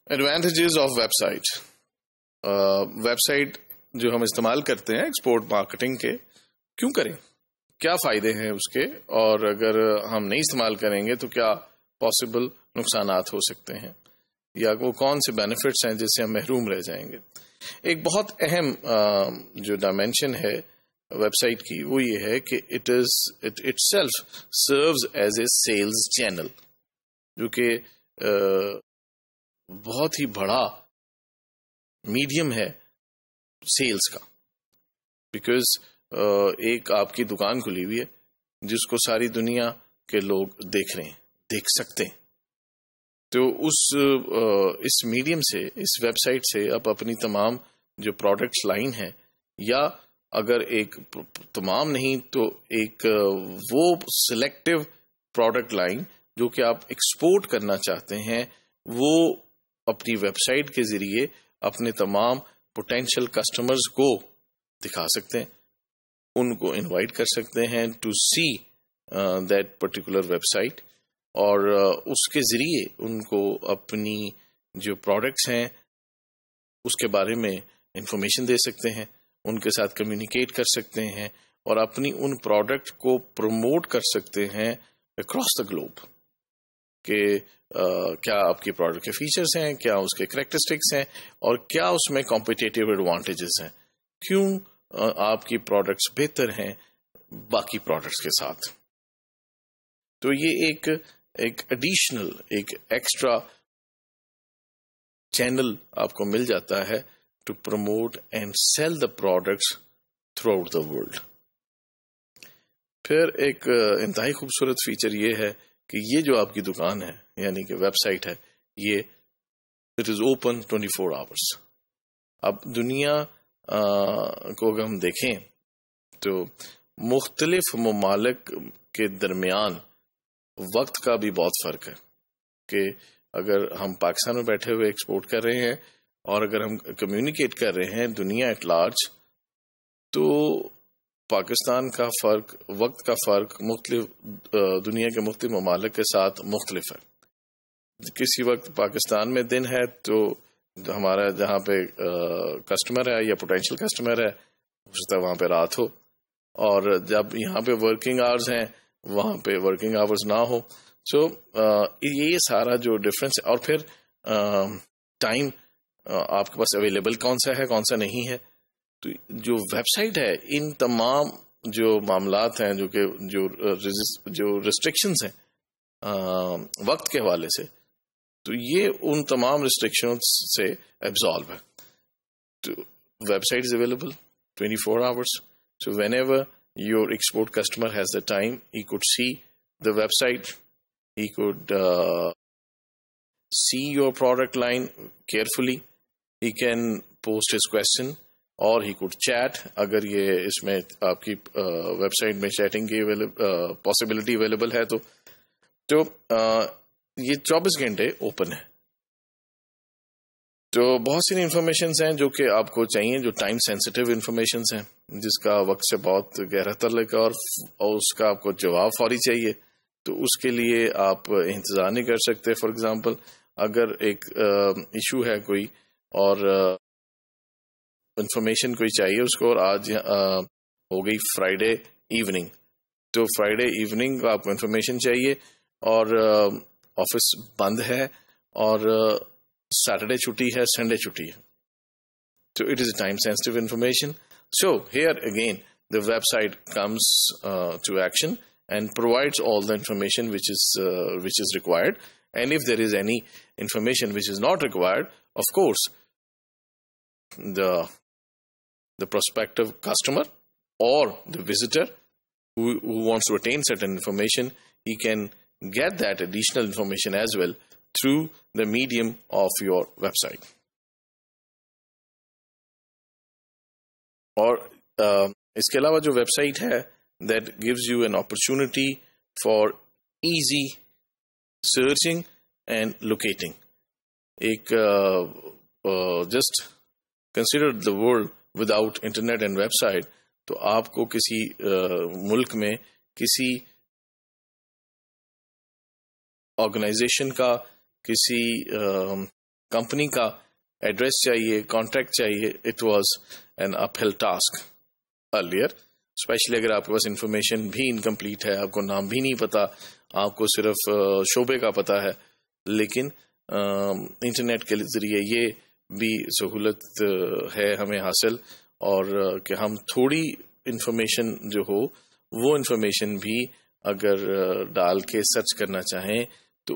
Advantages of website. Website جو ہم استعمال کرتے ہیں ایکسپورٹ مارکیٹنگ کے، کیوں کریں، کیا فائدے ہیں اس کے، اور اگر ہم نہیں استعمال کریں گے تو کیا پاسبل نقصانات ہو سکتے ہیں، یا وہ کون سے بینیفٹس ہیں جس سے ہم محروم رہ جائیں گے. ایک بہت اہم جو ڈائمینشن ہے ویب سائٹ کی وہ یہ ہے کہ it self serves as a sales channel, جو کہ بہت ہی بڑا میڈیم ہے سیلز کا. بیکاز ایک آپ کی دکان کھلی ہوئی ہے جس کو ساری دنیا کے لوگ دیکھ رہے ہیں، دیکھ سکتے ہیں. تو اس میڈیم سے، اس ویب سائٹ سے آپ اپنی تمام جو پروڈکٹس لائن ہیں، یا اگر ایک تمام نہیں تو ایک وہ سلیکٹو پروڈکٹ لائن جو کہ آپ ایکسپورٹ کرنا چاہتے ہیں، وہ اپنی ویب سائٹ کے ذریعے اپنے تمام پوٹینشیل کسٹمرز کو دکھا سکتے ہیں، ان کو انوائٹ کر سکتے ہیں to see that particular website, اور اس کے ذریعے ان کو اپنی جو پروڈکٹس ہیں اس کے بارے میں انفارمیشن دے سکتے ہیں، ان کے ساتھ کمیونیکیٹ کر سکتے ہیں، اور اپنی ان پروڈکٹ کو پروموٹ کر سکتے ہیں اکراس دا گلوب، کہ کیا آپ کی پروڈکٹ کے فیچرز ہیں، کیا اس کے کریکٹرسٹکس ہیں، اور کیا اس میں کمپیٹیٹیو ایڈوانٹیجز ہیں، کیوں آپ کی پروڈکٹس بہتر ہیں باقی پروڈکٹس کے ساتھ. تو یہ ایک ایڈیشنل، ایک ایکسٹرا چینل آپ کو مل جاتا ہے to promote and sell the products throughout the world. پھر ایک انتہائی خوبصورت فیچر یہ ہے کہ یہ جو آپ کی دکان ہے، یعنی کہ ویب سائٹ ہے، یہ اٹ از اوپن 24 آورس. اب دنیا کو اگر ہم دیکھیں تو مختلف ممالک کے درمیان وقت کا بھی بہت فرق ہے، کہ اگر ہم پاکستان میں بیٹھے ہوئے ایکسپورٹ کر رہے ہیں اور اگر ہم کمیونیکیٹ کر رہے ہیں دنیا ایٹ لارج، تو پاکستان کا فرق، وقت کا فرق مختلف دنیا کے مختلف ممالک کے ساتھ مختلف ہے. کسی وقت پاکستان میں دن ہے تو ہمارا جہاں پہ کسٹمر ہے یا پوٹینشیل کسٹمر ہے ہو سکتا ہے وہاں پہ رات ہو، اور جب یہاں پہ ورکنگ آورز ہیں وہاں پہ ورکنگ آورز نہ ہو. سو یہ سارا جو ڈفرینس ہے، اور پھر ٹائم آپ کے پاس اویلیبل کون سا ہے، کون سا نہیں ہے. تو جو ویب سائٹ ہے، ان تمام جو معاملات ہیں جو ریسٹرکشنز ہیں وقت کے حوالے سے، تو یہ ان تمام ریسٹرکشنز سے ایبزالو ہے. تو website is available 24 hours. So whenever your export customer has the time, he could see the website, he could see your product line carefully, he can post his question, or he could chat. اگر یہ اس میں آپ کی web site میں cheating کی possibility available ہے تو یہ 24 گھنٹے اوپن ہے. تو بہت سی انفارمیشنز ہیں جو کہ آپ کو چاہیے، جو ٹائم سینسٹیو انفارمیشنز ہیں، جس کا وقت سے بہت گہرا تعلق ہے، اور اس کا آپ کو جواب فوری چاہیے، تو اس کے لیے آپ انتظار نہیں کر سکتے. فار ایگزامپل اگر ایک ایشو ہے کوئی اور انفارمیشن کوئی چاہیے اس کو، اور آج ہو گئی فرائیڈے ایوننگ، تو فرائیڈے ایوننگ آپ کو انفارمیشن چاہیے اور آفس بند ہے اور سیٹرڈے چھٹی ہے، سنڈے چھٹی ہے، تو it is a time sensitive information. So here again the website comes to action and provides all the information which is required, and if there is any information which is not required, of course the prospective customer or the visitor who wants to attain certain information, he can get that additional information as well through the medium of your website. اور اس کے علاوہ جو web site ہے that gives you an opportunity for easy searching and locating. ایک just consider the world without internet and website. تو آپ کو کسی ملک میں کسی آرگنائزیشن کا، کسی کمپنی کا ایڈریس چاہیے, کانٹیکٹ چاہیے, اٹ واز این اپ ہل ٹاسک ارلیئر, اسپیشلی اگر آپ کے پاس انفارمیشن بھی انکمپلیٹ ہے, آپ کو نام بھی نہیں پتا, آپ کو صرف شعبے کا پتا ہے. لیکن انٹرنیٹ کے ذریعے یہ بھی سہولت ہے ہمیں حاصل, اور کہ ہم تھوڑی انفارمیشن جو ہو وہ انفارمیشن بھی اگر ڈال کے سرچ کرنا چاہیں تو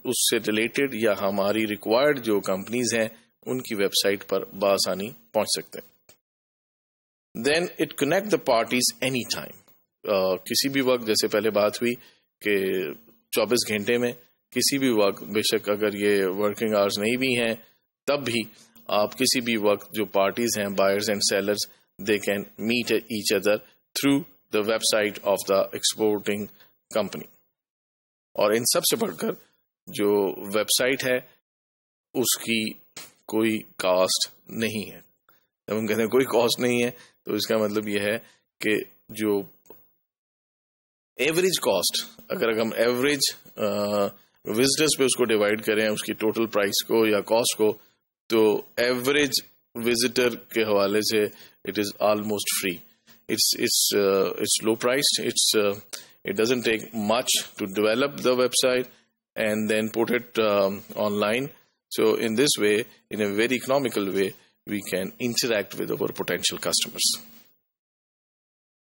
اس سے ریلیٹڈ یا ہماری ریکوائرڈ جو کمپنیز ہیں ان کی ویب سائٹ پر بآسانی پہنچ سکتے ہیں. Then it connect the parties any time, کسی بھی وقت, جیسے پہلے بات ہوئی کہ 24 گھنٹے میں کسی بھی وقت, بے شک اگر یہ ورکنگ آورز نہیں بھی ہیں تب بھی آپ کسی بھی وقت جو پارٹیز ہیں, buyers and sellers, they can meet each other through the website of the exporting company. اور ان سب سے بڑھ کر جو ویب سائٹ ہے اس کی کوئی کاسٹ نہیں ہے. جب ہم کہتے ہیں کوئی کاسٹ نہیں ہے تو اس کا مطلب یہ ہے کہ جو ایوریج کاسٹ, اگر ہم ایوریج وزٹرز پہ اس کو ڈیوائڈ کریں اس کی ٹوٹل پرائس کو یا کاسٹ کو, تو ایوریج وزٹر کے حوالے سے it is almost free. It's low priced. It doesn't take much to develop the website and then put it online. So in this way, in a very economical way, we can interact with our potential customers.